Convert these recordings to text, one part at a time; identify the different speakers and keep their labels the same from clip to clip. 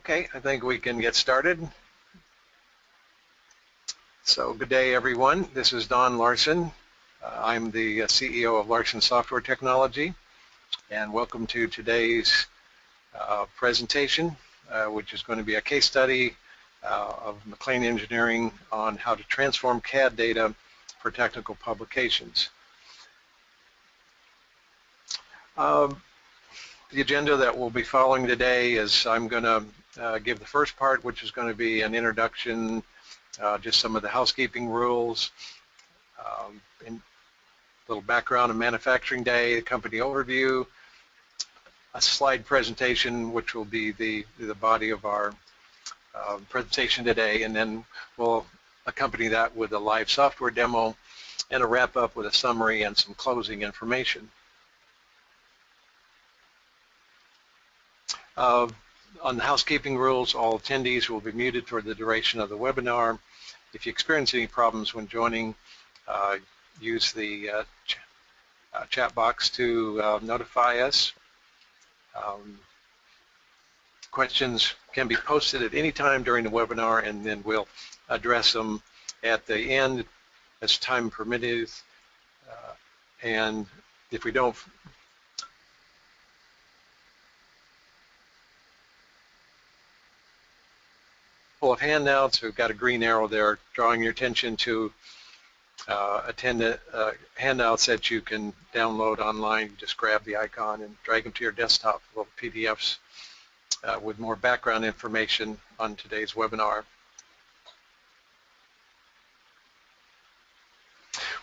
Speaker 1: Okay, I think we can get started. So good day, everyone. This is Don Larson. I'm the CEO of Larsen Software Technology, and welcome to today's presentation, which is going to be a case study of MacLean Engineering on how to transform CAD data for technical publications. The agenda that we'll be following today is I'm going to give the first part, which is going to be an introduction, just some of the housekeeping rules, and a little background on Manufacturing Day, the company overview, a slide presentation, which will be the body of our presentation today, and then we'll accompany that with a live software demo and a wrap-up with a summary and some closing information. On the housekeeping rules, all attendees will be muted for the duration of the webinar. If you experience any problems when joining, use the chat box to notify us. Questions can be posted at any time during the webinar, and then we'll address them at the end as time permits. And if we don't of handouts, we've got a green arrow there drawing your attention to handouts that you can download online. You just grab the icon and drag them to your desktop, little PDFs with more background information on today's webinar.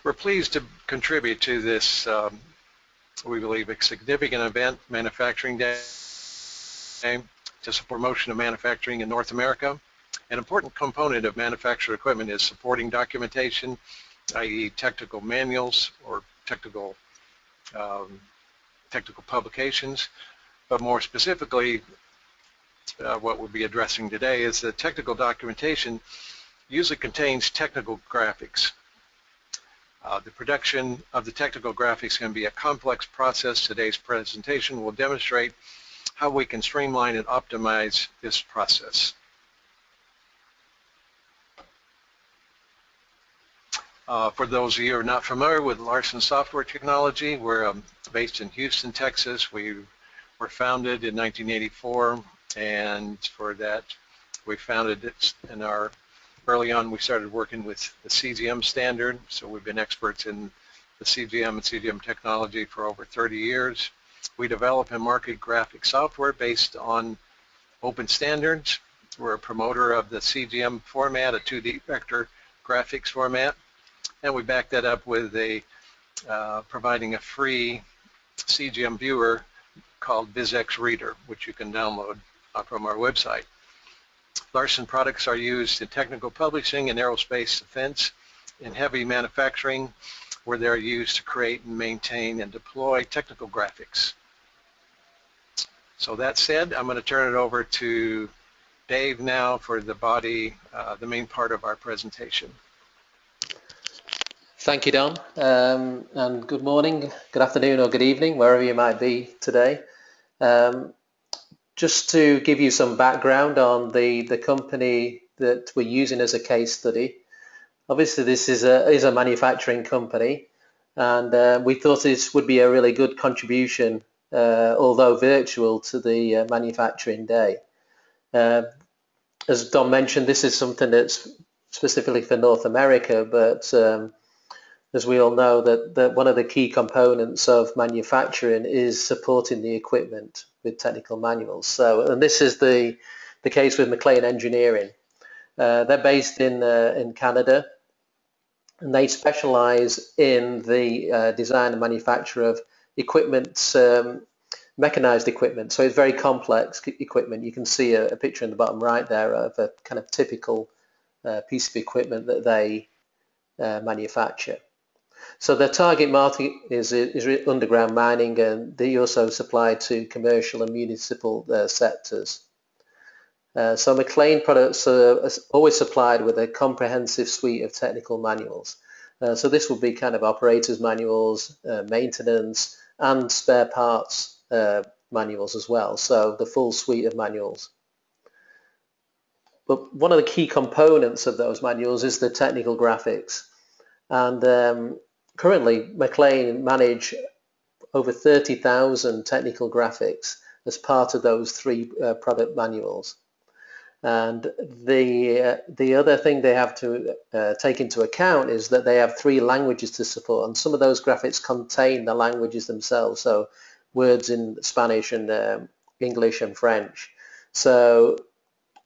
Speaker 1: We're pleased to contribute to this, we believe, a significant event, Manufacturing Day, to support promotion of manufacturing in North America. An important component of manufactured equipment is supporting documentation, i.e. technical manuals or technical publications. But more specifically, what we'll be addressing today is that technical documentation usually contains technical graphics. The production of the technical graphics can be a complex process. Today's presentation will demonstrate how we can streamline and optimize this process. For those of you who are not familiar with Larson Software Technology, we're based in Houston, Texas. We were founded in 1984, and for that we founded it in our, early on we started working with the CGM standard, so we've been experts in the CGM and CGM technology for over 30 years. We develop and market graphic software based on open standards. We're a promoter of the CGM format, a 2D vector graphics format. And we back that up with providing a free CGM viewer called VisX Reader, which you can download from our website. Larson products are used in technical publishing and aerospace defense, in heavy manufacturing, where they're used to create and maintain and deploy technical graphics. So that said, I'm going to turn it over to Dave now for the body, the main part of our presentation.
Speaker 2: Thank you, Don, and good morning, good afternoon, or good evening, wherever you might be today. Just to give you some background on the company that we're using as a case study. Obviously, this is a manufacturing company, and we thought this would be a really good contribution, although virtual, to the Manufacturing Day. As Don mentioned, this is something that's specifically for North America, but as we all know, that one of the key components of manufacturing is supporting the equipment with technical manuals. So, and this is the case with MacLean Engineering. They're based in Canada, and they specialize in the design and manufacture of equipment, mechanized equipment. So it's very complex equipment. You can see a picture in the bottom right there of a kind of typical piece of equipment that they manufacture. So their target market is underground mining, and they also supply to commercial and municipal sectors. So MacLean products are always supplied with a comprehensive suite of technical manuals. So this will be kind of operators manuals, maintenance, and spare parts manuals as well. So the full suite of manuals. But one of the key components of those manuals is the technical graphics. And currently, MacLean manage over 30,000 technical graphics as part of those three product manuals. And the other thing they have to take into account is that they have three languages to support, and some of those graphics contain the languages themselves, so words in Spanish and English and French. So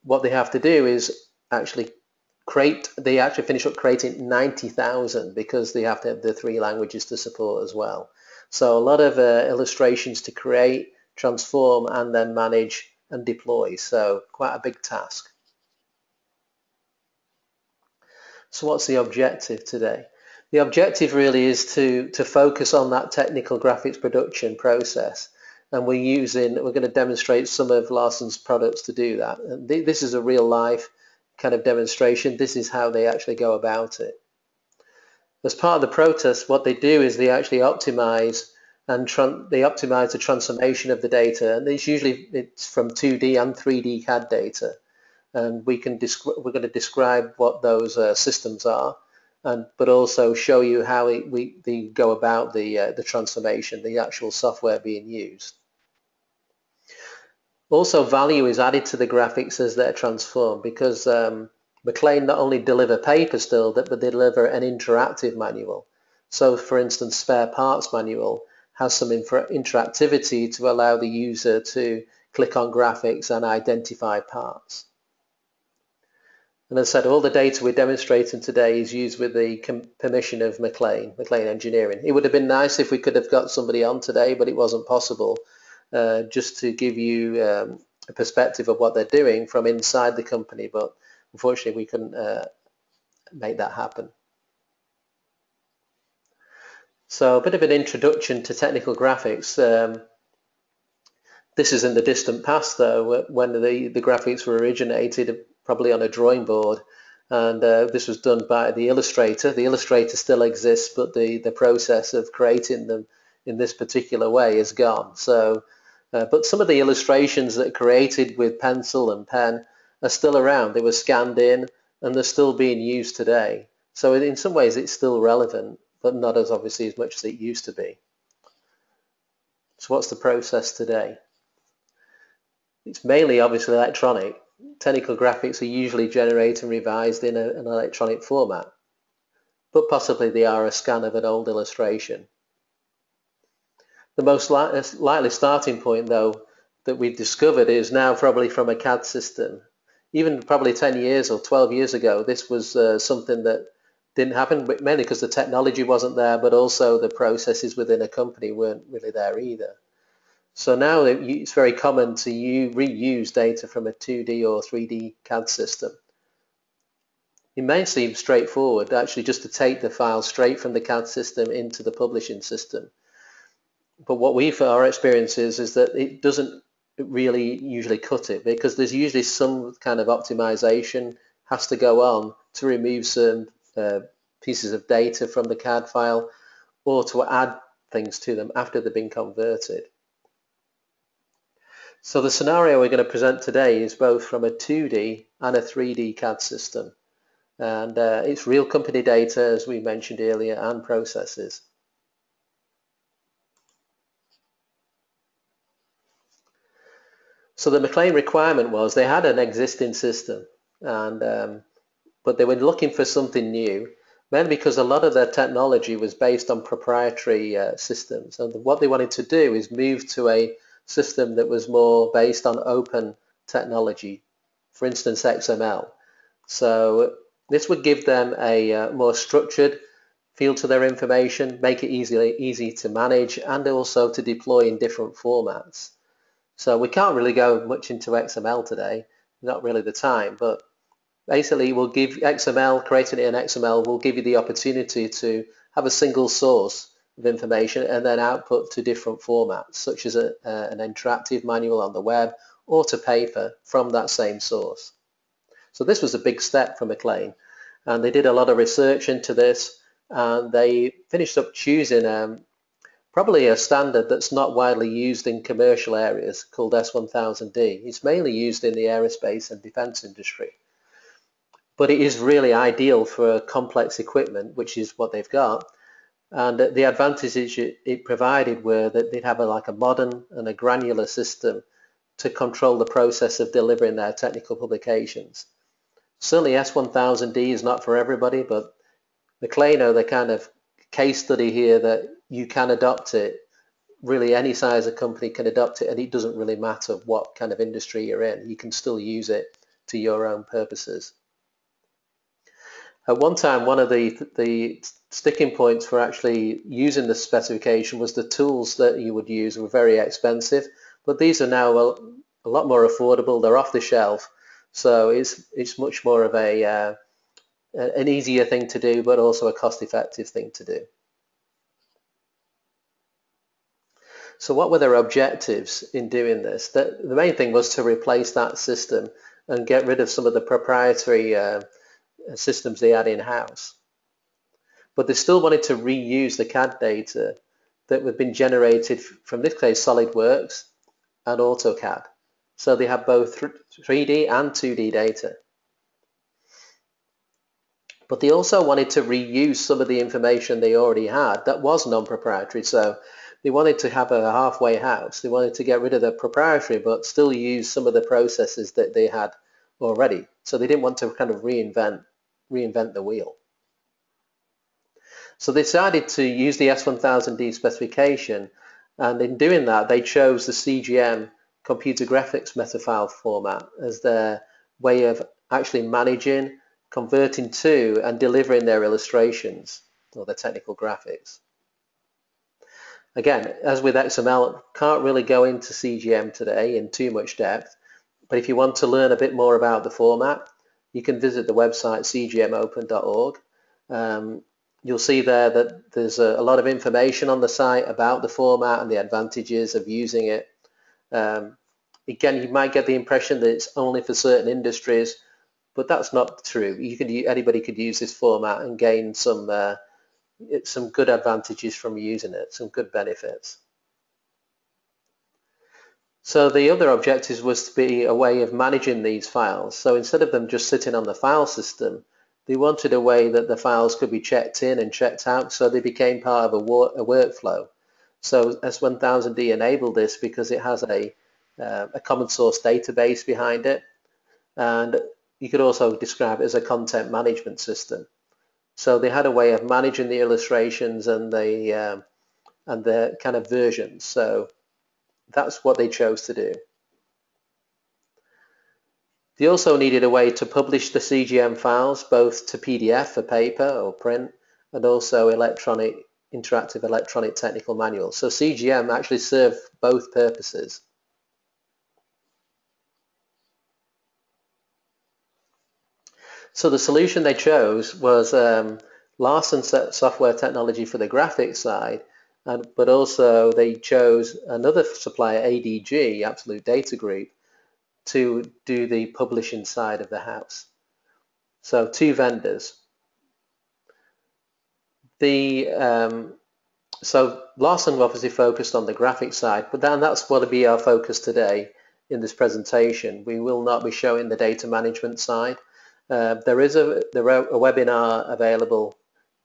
Speaker 2: what they have to do is actually finish up creating 90,000 because they have to have the three languages to support as well. So a lot of illustrations to create, transform, and then manage and deploy. So quite a big task. So what's the objective today? The objective really is to focus on that technical graphics production process. And we're going to demonstrate some of Larsen's products to do that. And this is a real life kind of demonstration. This is how they actually go about it. As part of the process, what they do is they actually optimize the transformation of the data, and it's from 2D and 3D CAD data. And we're going to describe what those systems are, but also show you how they go about the transformation, the actual software being used. Also, value is added to the graphics as they're transformed because MacLean not only deliver paper still, but they deliver an interactive manual. So, for instance, spare parts manual has some interactivity to allow the user to click on graphics and identify parts. And as I said, all the data we're demonstrating today is used with the permission of MacLean Engineering. It would have been nice if we could have got somebody on today, but it wasn't possible. Just to give you a perspective of what they're doing from inside the company, but unfortunately we couldn't make that happen. So a bit of an introduction to technical graphics. This is in the distant past though, when the graphics were originated probably on a drawing board, and this was done by the illustrator. The illustrator still exists, but the process of creating them in this particular way is gone. So, but some of the illustrations that are created with pencil and pen are still around. They were scanned in and they're still being used today. So in some ways it's still relevant, but not as obviously as much as it used to be. So what's the process today? It's mainly obviously electronic. Technical graphics are usually generated and revised in an electronic format, but possibly they are a scan of an old illustration. The most likely starting point, though, that we've discovered is now probably from a CAD system. Even probably 10 years or 12 years ago, this was something that didn't happen, mainly because the technology wasn't there, but also the processes within a company weren't really there either. So now it's very common to reuse data from a 2D or 3D CAD system. It may seem straightforward, actually, just to take the file straight from the CAD system into the publishing system. But what our experience is that it doesn't really usually cut it, because there's usually some kind of optimization has to go on to remove certain pieces of data from the CAD file or to add things to them after they've been converted. So the scenario we're going to present today is both from a 2D and a 3D CAD system. And it's real company data, as we mentioned earlier, and processes. So the MacLean requirement was they had an existing system, and but they were looking for something new, mainly because a lot of their technology was based on proprietary systems. And what they wanted to do is move to a system that was more based on open technology, for instance XML. So this would give them a more structured feel to their information, make it easy to manage, and also to deploy in different formats. So we can't really go much into XML today, not really the time, but basically we'll give XML, creating it in XML will give you the opportunity to have a single source of information and then output to different formats, such as an interactive manual on the web or to paper from that same source. So this was a big step for MacLean, and they did a lot of research into this, and they finished up choosing probably a standard that's not widely used in commercial areas called S1000D. It's mainly used in the aerospace and defense industry. but it is really ideal for complex equipment, which is what they've got. And the advantages it provided were that they'd have like a modern and a granular system to control the process of delivering their technical publications. Certainly S1000D is not for everybody, but MacLean are the kind of case study here that you can adopt it. Really any size of company can adopt it, and it doesn't really matter what kind of industry you're in. You can still use it to your own purposes. At one time, one of the sticking points for actually using the specification was the tools that you would use were very expensive, but these are now a lot more affordable. They're off the shelf, so it's much more of an easier thing to do, but also a cost-effective thing to do. So what were their objectives in doing this? The main thing was to replace that system and get rid of some of the proprietary systems they had in-house. But they still wanted to reuse the CAD data that had been generated from this case SolidWorks and Autocad. So they have both 3D and 2D data. But they also wanted to reuse some of the information they already had that was non-proprietary. So they wanted to have a halfway house. They wanted to get rid of the proprietary but still use some of the processes that they had already. So they didn't want to kind of reinvent the wheel. So they decided to use the S1000D specification, and in doing that they chose the CGM computer graphics meta file format as their way of actually managing, converting to and delivering their illustrations or their technical graphics. Again, as with XML, can't really go into CGM today in too much depth, but if you want to learn a bit more about the format, you can visit the website cgmopen.org. You'll see there that there's a lot of information on the site about the format and the advantages of using it. Again, you might get the impression that it's only for certain industries, but that's not true. Anybody could use this format and gain some good advantages from using it, some good benefits. So the other objective was to be a way of managing these files. So instead of them just sitting on the file system, they wanted a way that the files could be checked in and checked out, so they became part of a workflow. So S1000D enabled this because it has a common source database behind it, and you could also describe it as a content management system. So they had a way of managing the illustrations and the kind of versions. So that's what they chose to do. They also needed a way to publish the CGM files both to PDF for paper or print and also interactive electronic technical manuals. So CGM actually served both purposes. So the solution they chose was Larson software technology for the graphics side, but also they chose another supplier, ADG, Absolute Data Group, to do the publishing side of the house. So two vendors. So Larson obviously focused on the graphics side, but that's what will be our focus today in this presentation. We will not be showing the data management side. There is a webinar available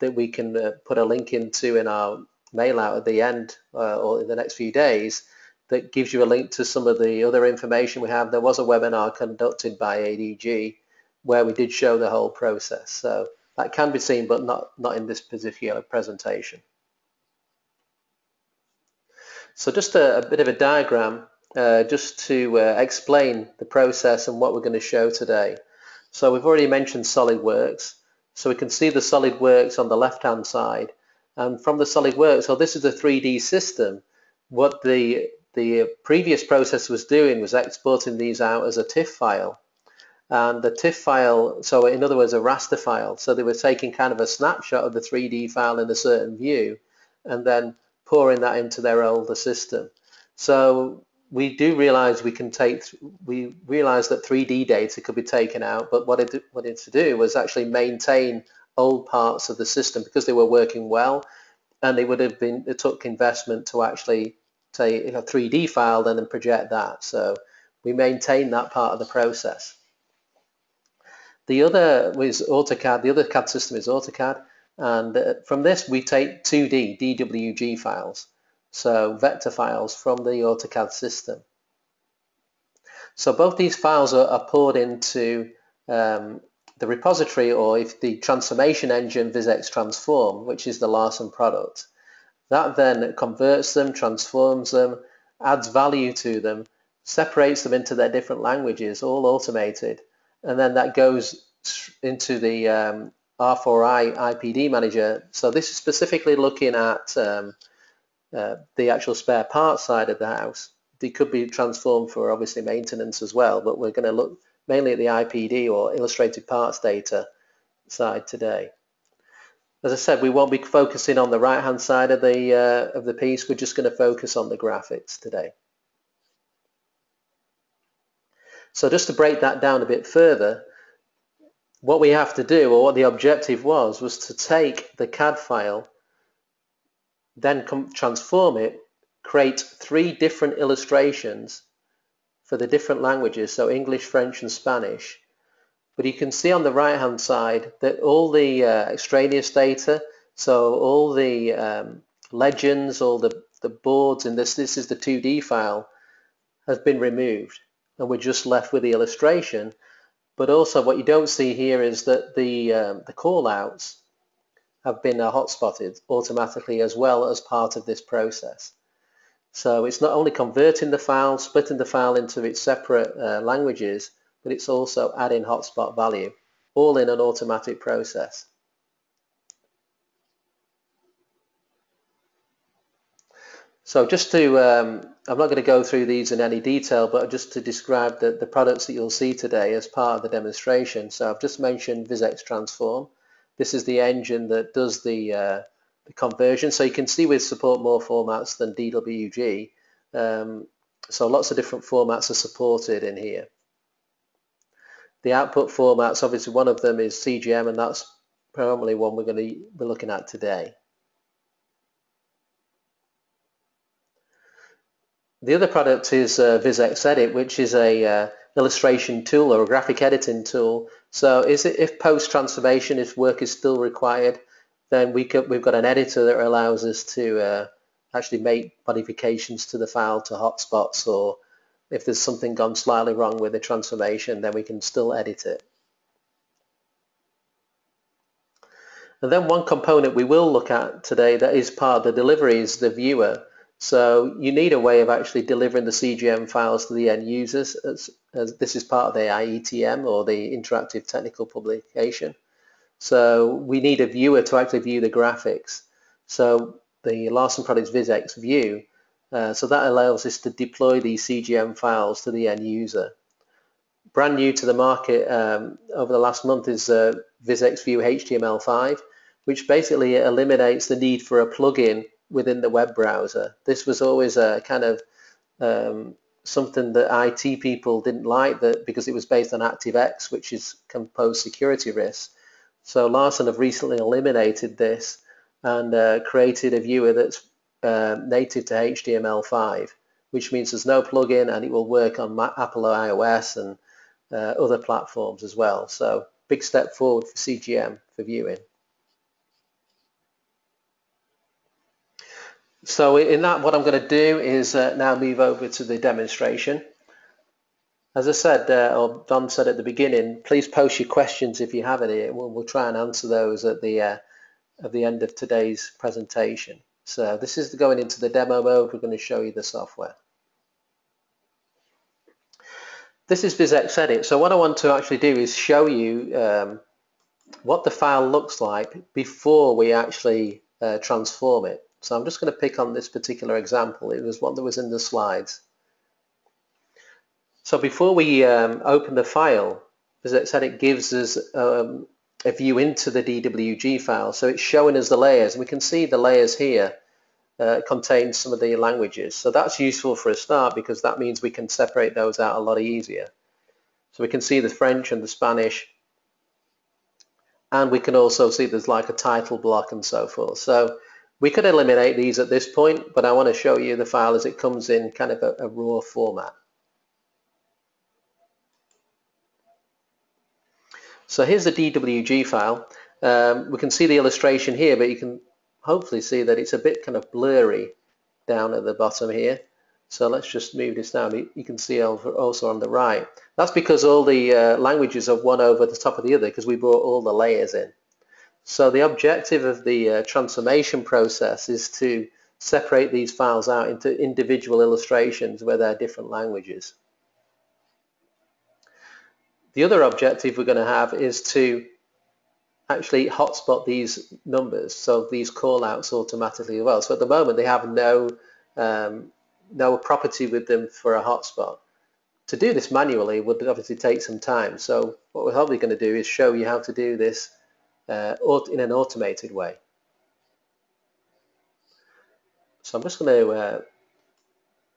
Speaker 2: that we can put a link into in our mail out at the end or in the next few days that gives you a link to some of the other information we have. There was a webinar conducted by ADG where we did show the whole process. So that can be seen, but not in this particular presentation. So just a bit of a diagram just to explain the process and what we're going to show today. So we've already mentioned SolidWorks. So we can see the SolidWorks on the left-hand side. And from the SolidWorks, so this is a 3D system. What the previous process was doing was exporting these out as a TIFF file. And the TIFF file, so in other words, a raster file. So they were taking kind of a snapshot of the 3D file in a certain view and then pouring that into their older system. So we do realize we realize that 3D data could be taken out, but what it wanted to do was actually maintain old parts of the system because they were working well, and it took investment to actually take a 3D file then and project that. So we maintain that part of the process. The other is AutoCAD. The other CAD system is AutoCAD, and from this we take 2D DWG files, so vector files from the AutoCAD system. So both these files are poured into the repository, or if the transformation engine VisX Transform, which is the Larson product. That then converts them, transforms them, adds value to them, separates them into their different languages, all automated, and then that goes into the R4i IPD manager. So this is specifically looking at the actual spare parts side of the house. They could be transformed for obviously maintenance as well, but we're going to look mainly at the IPD or illustrated parts data side today. As I said, we won't be focusing on the right hand side of the piece. We're just going to focus on the graphics today. So just to break that down a bit further, what we have to do, or what the objective was to take the CAD file, then transform it, create 3 different illustrations for the different languages, so English, French and Spanish. But you can see on the right hand side that all the extraneous data, so all the legends, all the boards in this is the 2D file, has been removed, and we're just left with the illustration. But also what you don't see here is that the call-outs have been hotspotted automatically as well as part of this process. So it's not only converting the file, splitting the file into its separate languages, but it's also adding hotspot value, all in an automatic process. So just to, I'm not going to go through these in any detail, but just to describe the products that you'll see today as part of the demonstration. So I've just mentioned VisX Transform. This is the engine that does the conversion. So you can see we support more formats than DWG. So lots of different formats are supported in here. The output formats, obviously one of them is CGM, and that's probably one we're going to be looking at today. The other product is VisX Edit, which is a illustration tool or a graphic editing tool. So if post-transformation, if work is still required, then we've got an editor that allows us to actually make modifications to the file to hotspots, or if there's something gone slightly wrong with the transformation, then we can still edit it. And then one component we will look at today that is part of the delivery is the viewer. So you need a way of actually delivering the CGM files to the end users, as this is part of the IETM, or the Interactive Technical Publication. So we need a viewer to actually view the graphics. So the Larson product is VisX View, so that allows us to deploy these CGM files to the end user. Brand new to the market over the last month is VisX View HTML5, which basically eliminates the need for a plugin within the web browser. This was always a kind of something that IT people didn't like, that because it was based on ActiveX, which is composed security risks. So Larson have recently eliminated this and created a viewer that's native to HTML5, which means there's no plugin and it will work on Apple iOS and other platforms as well. So big step forward for CGM for viewing. So in that, what I'm going to do is now move over to the demonstration. As I said, or Don said at the beginning, please post your questions if you have any. We'll try and answer those at the end of today's presentation. So this is going into the demo mode. We're going to show you the software. This is VisX Edit. So what I want to actually do is show you what the file looks like before we actually transform it. So I'm just going to pick on this particular example. It was one that was in the slides. So before we open the file, VisX Edit gives us a view into the DWG file. So it's showing us the layers. We can see the layers here contain some of the languages. So that's useful for a start, because that means we can separate those out a lot easier. So we can see the French and the Spanish, and we can also see there's like a title block and so forth. So we could eliminate these at this point, but I want to show you the file as it comes in kind of a raw format. So here's the DWG file. We can see the illustration here, but you can hopefully see that it's a bit kind of blurry down at the bottom here. So let's just move this down. You can see also on the right. That's because all the languages are one over the top of the other because we brought all the layers in. So the objective of the transformation process is to separate these files out into individual illustrations where they're different languages. The other objective we're going to have is to actually hotspot these numbers, so these callouts automatically as well. So at the moment they have no property with them for a hotspot. To do this manually would obviously take some time. So what we're hopefully going to do is show you how to do this in an automated way. So I'm just going to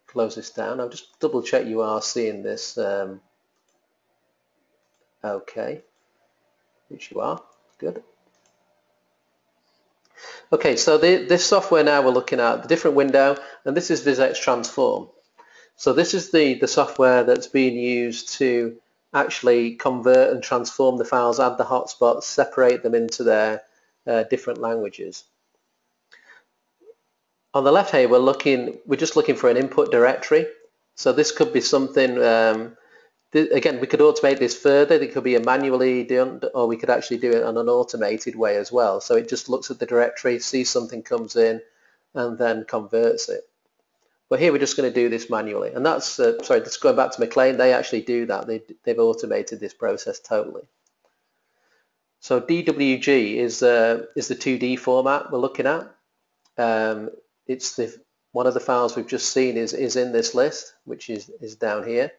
Speaker 2: close this down. I'll just double check you are seeing this okay, which you are. Good. Okay, so this software now we're looking at, the different window, and this is VisX Transform. So this is the software that's being used to actually convert and transform the files, add the hotspots, separate them into their different languages. On the left here, we're just looking for an input directory. So this could be something. Again, we could automate this further. It could be a manually done, or we could actually do it on an automated way as well. So it just looks at the directory, sees something comes in, and then converts it. But here we're just going to do this manually. And that's, sorry, just going back to MacLean, they actually do that. They've automated this process totally. So DWG is the 2D format we're looking at. It's one of the files we've just seen is in this list, which is down here.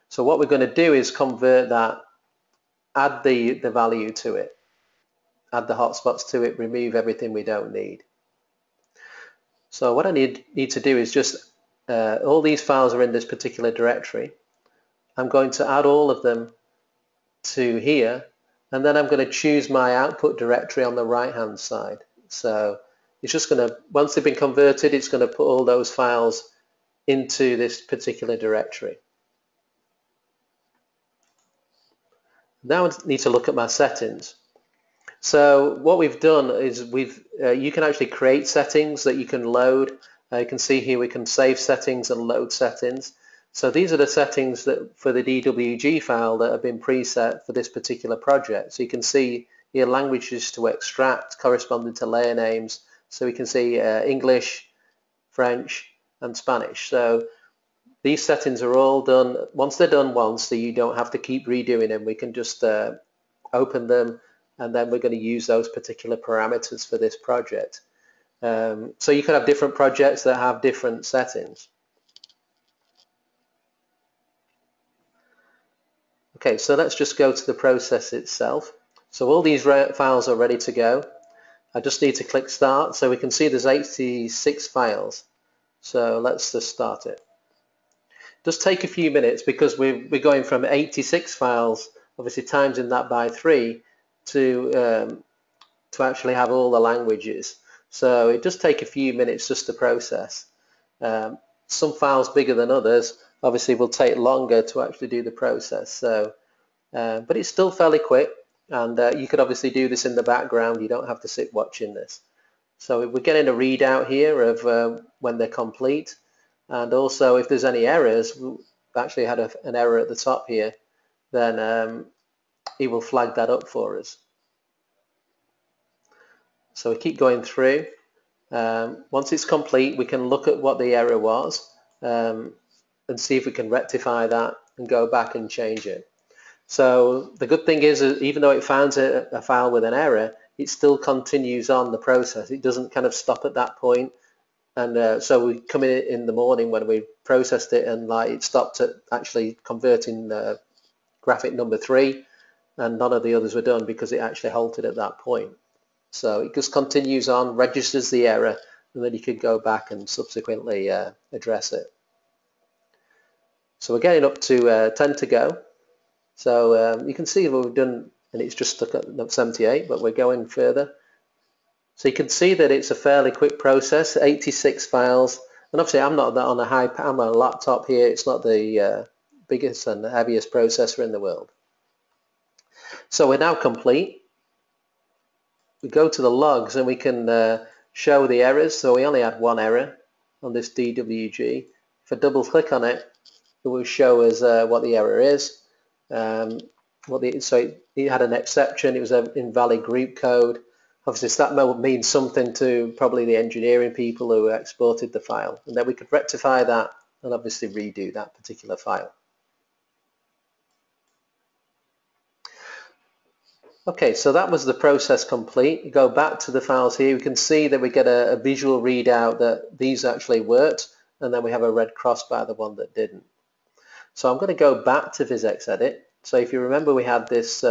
Speaker 2: So what we're going to do is convert that, add the value to it, add the hotspots to it, remove everything we don't need. So what I need to do is just, all these files are in this particular directory. I'm going to add all of them to here, and then I'm going to choose my output directory on the right hand side. So it's just going to, once they've been converted, it's going to put all those files into this particular directory. Now I need to look at my settings. So what we've done is you can actually create settings that you can load. You can see here we can save settings and load settings. So these are the settings that for the DWG file that have been preset for this particular project. So you can see here languages to extract corresponding to layer names. So we can see English, French, and Spanish. So these settings are all done. Once they're done once, so you don't have to keep redoing them. We can just open them, and then we're going to use those particular parameters for this project. So you could have different projects that have different settings. Okay, so let's just go to the process itself. So all these files are ready to go. I just need to click Start, so we can see there's 86 files. So let's just start it. Just take a few minutes because we're going from 86 files, obviously timesing that by 3, to actually have all the languages. So it does take a few minutes just to process. Some files bigger than others obviously will take longer to actually do the process. So, but it's still fairly quick, and you could obviously do this in the background. You don't have to sit watching this. So we're getting a readout here of when they're complete. And also if there's any errors, we've actually had an error at the top here, then it will flag that up for us. So we keep going through. Once it's complete, we can look at what the error was and see if we can rectify that and go back and change it. So the good thing is, even though it finds a file with an error, it still continues on the process. It doesn't kind of stop at that point. And so we come in the morning when we processed it, and like it stopped at actually converting graphic number 3, and none of the others were done because it actually halted at that point. So it just continues on, registers the error, and then you could go back and subsequently address it. So we're getting up to 10 to go. So you can see what we've done, and it's just stuck at 78, but we're going further. So you can see that it's a fairly quick process, 86 files, and obviously I'm not on I'm on a laptop here. It's not the biggest and heaviest processor in the world. So we're now complete. We go to the logs and we can show the errors. So we only had one error on this DWG. If I double click on it, it will show us what the error is. So it had an exception. It was an invalid group code. Obviously, that will mean something to probably the engineering people who exported the file. And then we could rectify that and obviously redo that particular file. Okay, so that was the process complete. You go back to the files here. We can see that we get a visual readout that these actually worked, and then we have a red cross by the one that didn't. So I'm going to go back to VisXedit. So if you remember, we had this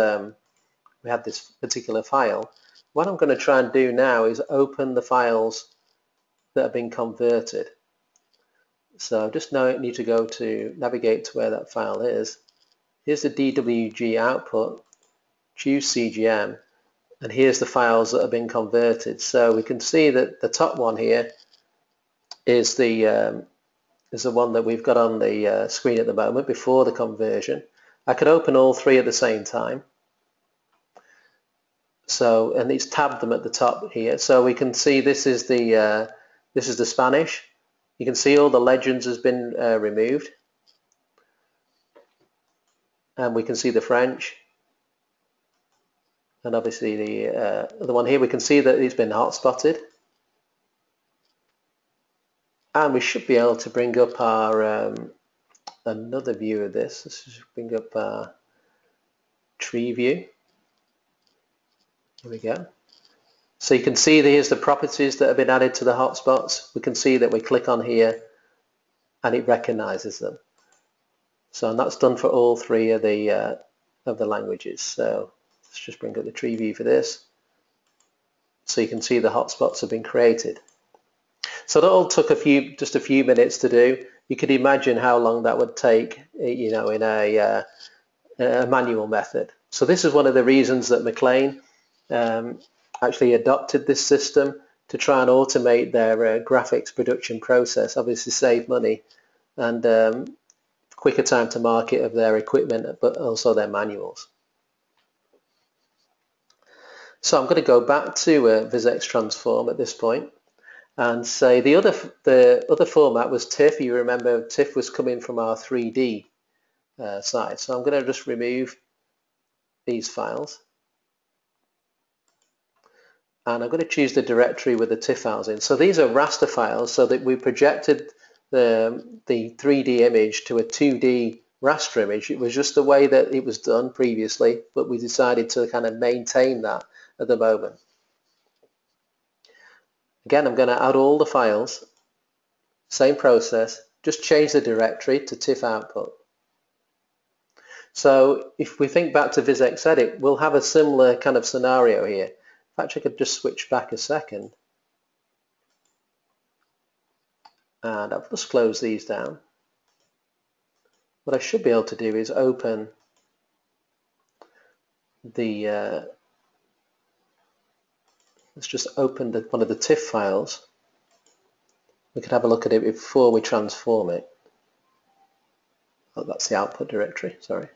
Speaker 2: particular file. What I'm going to try and do now is open the files that have been converted. So I just now need to go to navigate to where that file is. Here's the DWG output, choose CGM, and here's the files that have been converted. So we can see that the top one here is the one that we've got on the screen at the moment before the conversion. I could open all three at the same time. So, and it's tabbed them at the top here. So we can see this is the Spanish. You can see all the legends has been removed, and we can see the French. And obviously the one here, we can see that it's been hotspotted. And we should be able to bring up our another view of this. Let's just bring up our tree view. Here we go. So you can see here's the properties that have been added to the hotspots. We can see that we click on here and it recognizes them. So and that's done for all three of the languages. So let's just bring up the tree view for this. So you can see the hotspots have been created. So that all took just a few minutes to do. You could imagine how long that would take, you know, in a manual method. So this is one of the reasons that MacLean actually adopted this system to try and automate their graphics production process, obviously save money and quicker time to market of their equipment, but also their manuals. So I'm going to go back to VisX Transform at this point and say the other format was TIFF. You remember TIFF was coming from our 3D side. So I'm going to just remove these files. And I'm going to choose the directory with the TIFF files in. So these are raster files, so that we projected the 3D image to a 2D raster image. It was just the way that it was done previously, but we decided to kind of maintain that at the moment. Again, I'm going to add all the files, same process, just change the directory to TIFF output. So if we think back to VisXedit, we'll have a similar kind of scenario here. In fact, I could just switch back a second. And I'll just close these down. What I should be able to do is open the, let's just open one of the TIFF files. We could have a look at it before we transform it. Oh, that's the output directory, sorry.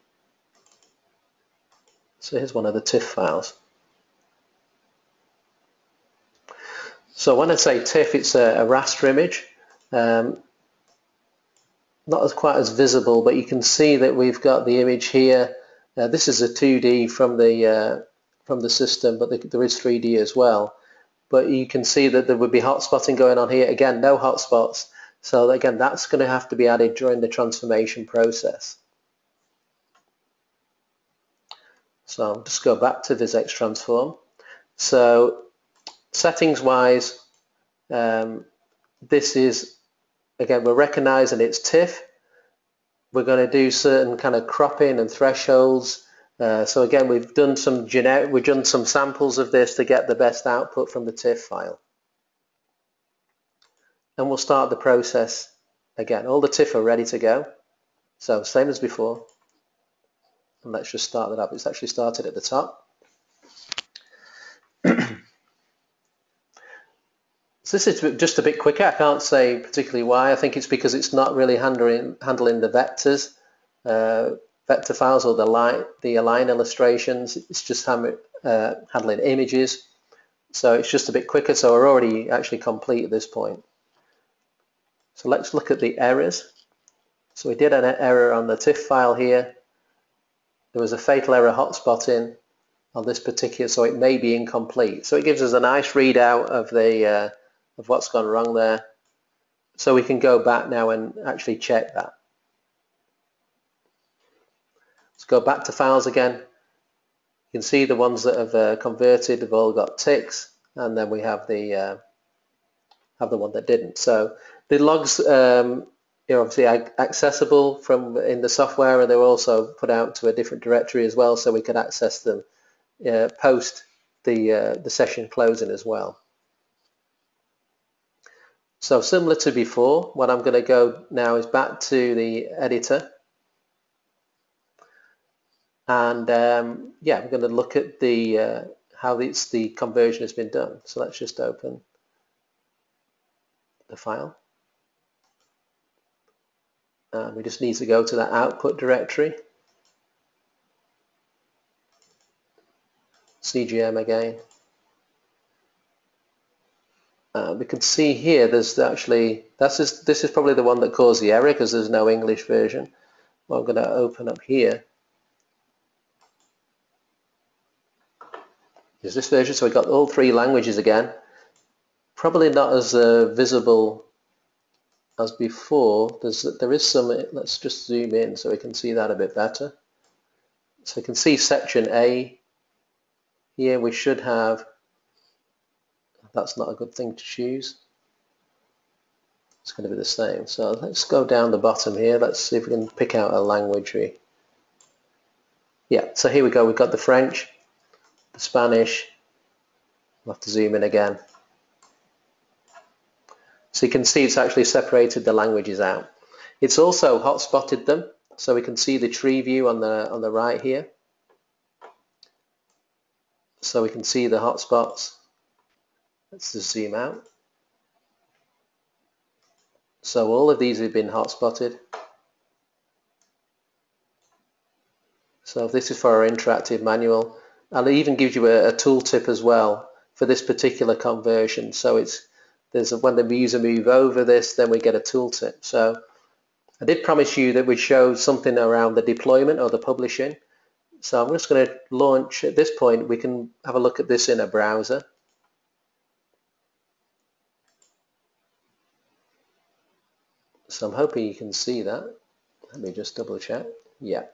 Speaker 2: So here's one of the TIFF files. So when I say TIFF, it's a raster image. Not quite as visible, but you can see that we've got the image here. This is a 2D from the system, but there is 3D as well. But you can see that there would be hotspotting going on here. Again, no hotspots. So again, that's going to have to be added during the transformation process. So I'll just go back to VisX Transform. So settings wise, this is, again, we're recognizing it's TIFF. We're going to do certain kind of cropping and thresholds. So again, we've done some samples of this to get the best output from the TIFF file. And we'll start the process again. All the TIFF are ready to go. So same as before. And let's just start that up. It's actually started at the top. So this is just a bit quicker. I can't say particularly why. I think it's because it's not really handling the vectors vector files or the align illustrations. It's just handling images. So it's just a bit quicker, so we're already actually complete at this point. So let's look at the errors. So we did an error on the TIFF file here. There was a fatal error hotspotting on this particular, so it may be incomplete. So it gives us a nice readout of what's gone wrong there. So we can go back now and actually check that. Let's go back to files again. You can see the ones that have converted have all got ticks, and then we have the one that didn't. So the logs are obviously accessible from in the software, and they were also put out to a different directory as well, so we could access them post the session closing as well. So similar to before, what I'm going to go now is back to the editor, and yeah, we're going to look at the how the conversion has been done. So let's just open the file. We just need to go to that output directory, CGM again. We can see here there's actually, this is probably the one that caused the error because there's no English version. Well, I'm going to open up here. Is this version? So we've got all three languages again. Probably not as visible as before. There is some, let's just zoom in so we can see that a bit better. So we can see section A. Here we should have, that's not a good thing to choose. It's going to be the same. So let's go down the bottom here. Let's see if we can pick out a language. Yeah, so here we go. We've got the French, the Spanish. We'll have to zoom in again. So you can see it's actually separated the languages out. It's also hotspotted them, so we can see the tree view on the right here. So we can see the hotspots. Let's just zoom out. So all of these have been hotspotted. So this is for our interactive manual. I'll even give you a tooltip as well for this particular conversion. So when the user move over this, then we get a tooltip. So I did promise you that we'd show something around the deployment or the publishing. So I'm just going to launch, at this point, we can have a look at this in a browser. So I'm hoping you can see that. Let me just double check. Yeah.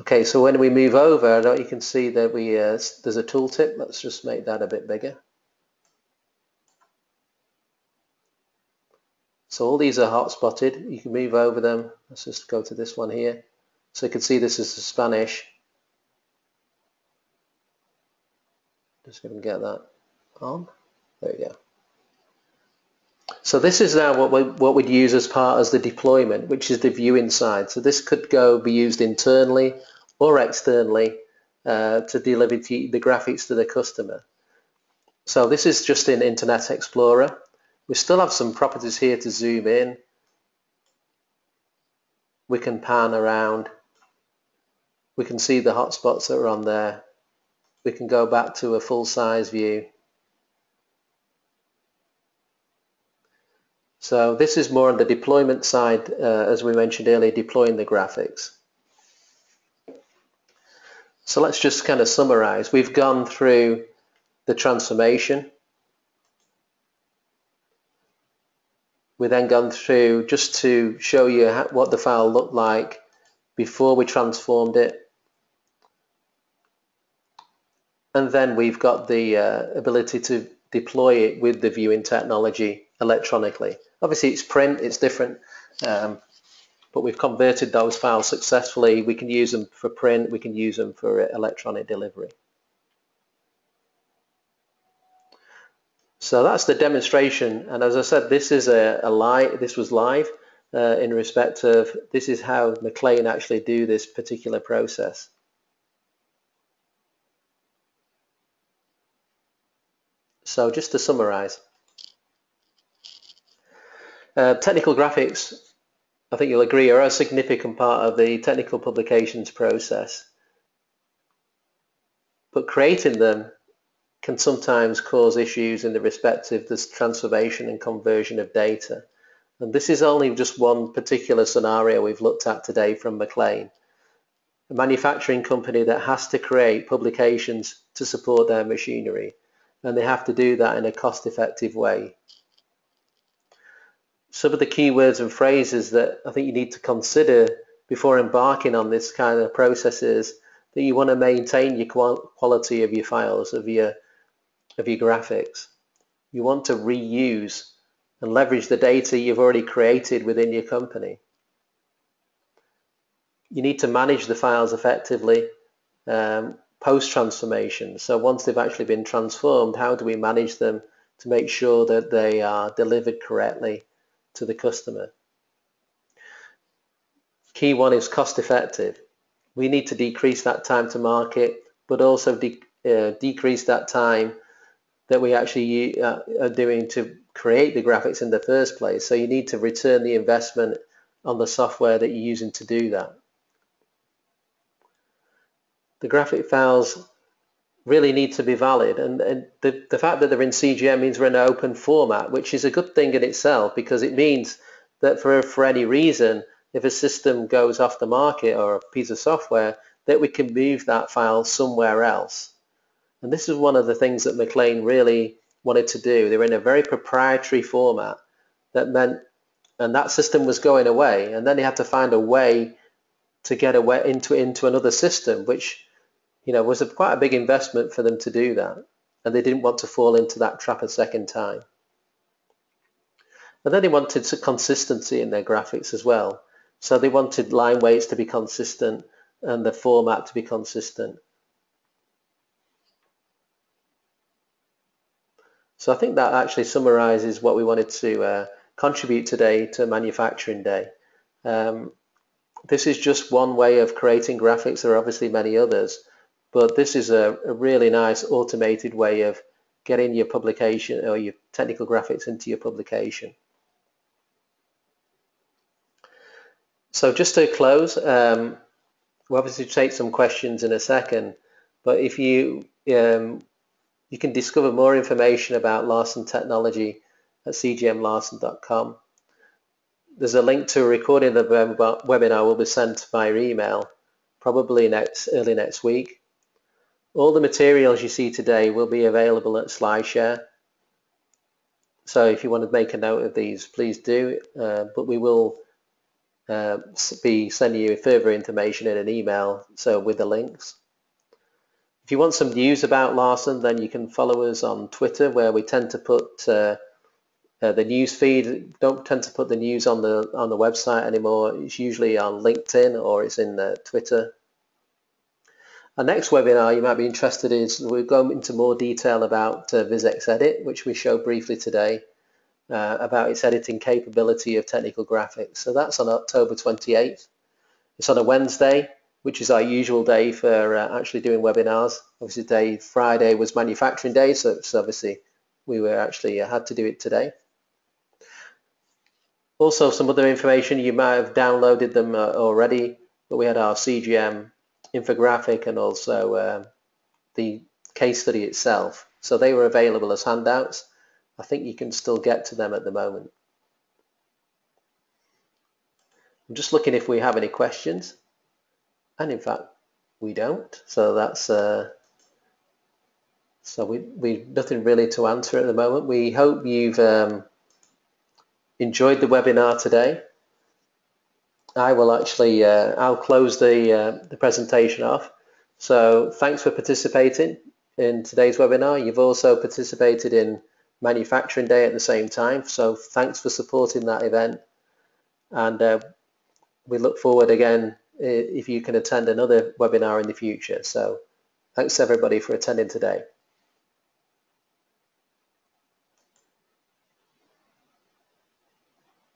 Speaker 2: Okay, so when we move over, you can see that there's a tooltip. Let's just make that a bit bigger. So all these are hotspotted. You can move over them. Let's just go to this one here. So you can see this is the Spanish. Just going to get that on. There we go. So this is now what we'd use as part of the deployment, which is the view inside. So this could be used internally or externally to deliver the graphics to the customer. So this is just in Internet Explorer. We still have some properties here to zoom in. We can pan around. We can see the hotspots that are on there. We can go back to a full-size view. So this is more on the deployment side, as we mentioned earlier, deploying the graphics. So let's just kind of summarize. We've gone through the transformation. We've then gone through just to show you what the file looked like before we transformed it. And then we've got the ability to deploy it with the viewing technology electronically. Obviously it's print, it's different, but we've converted those files successfully. We can use them for print, we can use them for electronic delivery. So that's the demonstration, and as I said, this is this was live in respect of this is how MacLean actually do this particular process. So just to summarize, technical graphics I think you'll agree, are a significant part of the technical publications process. But creating them can sometimes cause issues in the respect of this transformation and conversion of data. And this is only just one particular scenario we've looked at today from MacLean. A manufacturing company that has to create publications to support their machinery, and they have to do that in a cost-effective way. Some of the keywords and phrases that I think you need to consider before embarking on this kind of process is that you want to maintain your quality of your files, of your graphics. You want to reuse and leverage the data you've already created within your company. You need to manage the files effectively post-transformation. So once they've actually been transformed, how do we manage them to make sure that they are delivered correctly to the customer? Key one is cost effective. We need to decrease that time to market, but also decrease that time that we actually are doing to create the graphics in the first place. So you need to return the investment on the software that you're using to do that. The graphic files really need to be valid, and the fact that they're in CGM means we're in an open format, which is a good thing in itself, because it means that for any reason, if a system goes off the market or a piece of software, that we can move that file somewhere else. And this is one of the things that MacLean really wanted to do. They were in a very proprietary format that meant, and that system was going away, and then they had to find a way to get away into another system, which was quite a big investment for them to do that, and they didn't want to fall into that trap a second time. And then they wanted some consistency in their graphics as well. So they wanted line weights to be consistent and the format to be consistent. So I think that actually summarizes what we wanted to contribute today to Manufacturing Day. This is just one way of creating graphics. There are obviously many others, but this is a really nice automated way of getting your publication or your technical graphics into your publication. So just to close, we'll obviously take some questions in a second, but if you can discover more information about Larsen technology at cgmlarsen.com. There's a link to a recording of the webinar will be sent via email, probably early next week. All the materials you see today will be available at SlideShare. So if you want to make a note of these, please do, but we will be sending you further information in an email, so with the links. If you want some news about Larsen, then you can follow us on Twitter, where we tend to put the news feed. Don't tend to put the news on the website anymore. It's usually on LinkedIn or it's in Twitter. Our next webinar you might be interested in is we'll go into more detail about VisX Edit, which we showed briefly today, about its editing capability of technical graphics. So that's on October 28th. It's on a Wednesday, which is our usual day for actually doing webinars. Obviously Friday was Manufacturing Day, so obviously we were actually had to do it today. Also, some other information, you might have downloaded them already, but we had our CGM infographic and also the case study itself. So they were available as handouts. I think you can still get to them at the moment. I'm just looking if we have any questions, and in fact we don't. So that's so we nothing really to answer at the moment. We hope you've enjoyed the webinar today. I will actually I'll close the presentation off. So thanks for participating in today's webinar. You've also participated in Manufacturing Day at the same time, so thanks for supporting that event, and we look forward again if you can attend another webinar in the future. So thanks everybody for attending today.